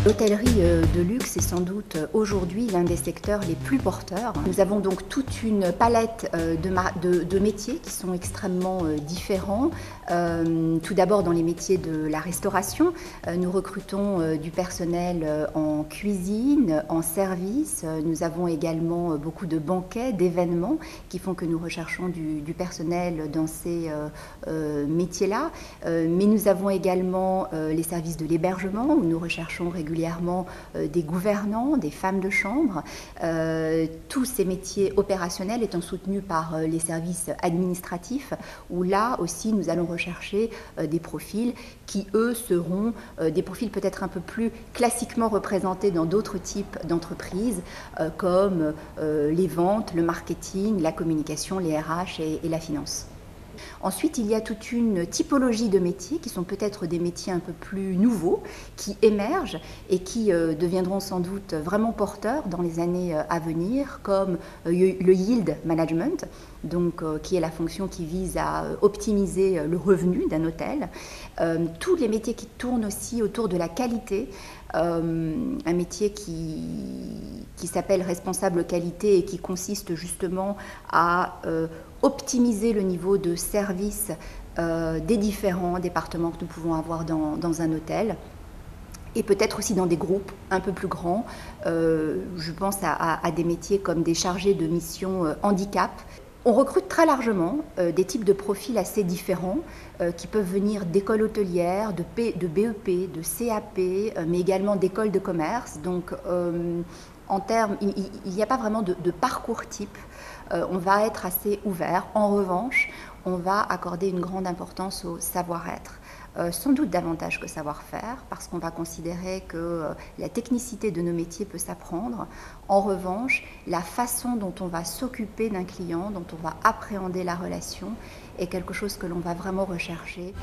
L'hôtellerie de luxe est sans doute aujourd'hui l'un des secteurs les plus porteurs. Nous avons donc toute une palette de métiers qui sont extrêmement différents. Tout d'abord dans les métiers de la restauration, nous recrutons du personnel en cuisine, en service. Nous avons également beaucoup de banquets, d'événements qui font que nous recherchons du personnel dans ces métiers-là. Mais nous avons également les services de l'hébergement où nous recherchons régulièrement des gouvernants, des femmes de chambre, tous ces métiers opérationnels étant soutenus par les services administratifs, où là aussi nous allons rechercher des profils qui, eux, seront des profils peut-être un peu plus classiquement représentés dans d'autres types d'entreprises, comme les ventes, le marketing, la communication, les RH et la finance. Ensuite, il y a toute une typologie de métiers qui sont peut-être des métiers un peu plus nouveaux, qui émergent et qui deviendront sans doute vraiment porteurs dans les années à venir, comme le yield management, donc, qui est la fonction qui vise à optimiser le revenu d'un hôtel. Tous les métiers qui tournent aussi autour de la qualité, un métier qui s'appelle responsable qualité et qui consiste justement à optimiser le niveau de service des différents départements que nous pouvons avoir dans un hôtel. Et peut-être aussi dans des groupes un peu plus grands. Je pense à des métiers comme des chargés de mission handicap. On recrute très largement des types de profils assez différents qui peuvent venir d'écoles hôtelières, de BEP, de CAP, mais également d'écoles de commerce. Donc en termes, il n'y a pas vraiment de parcours type. On va être assez ouvert. En revanche, on va accorder une grande importance au savoir-être. Sans doute davantage que savoir-faire, parce qu'on va considérer que la technicité de nos métiers peut s'apprendre. En revanche, la façon dont on va s'occuper d'un client, dont on va appréhender la relation, est quelque chose que l'on va vraiment rechercher.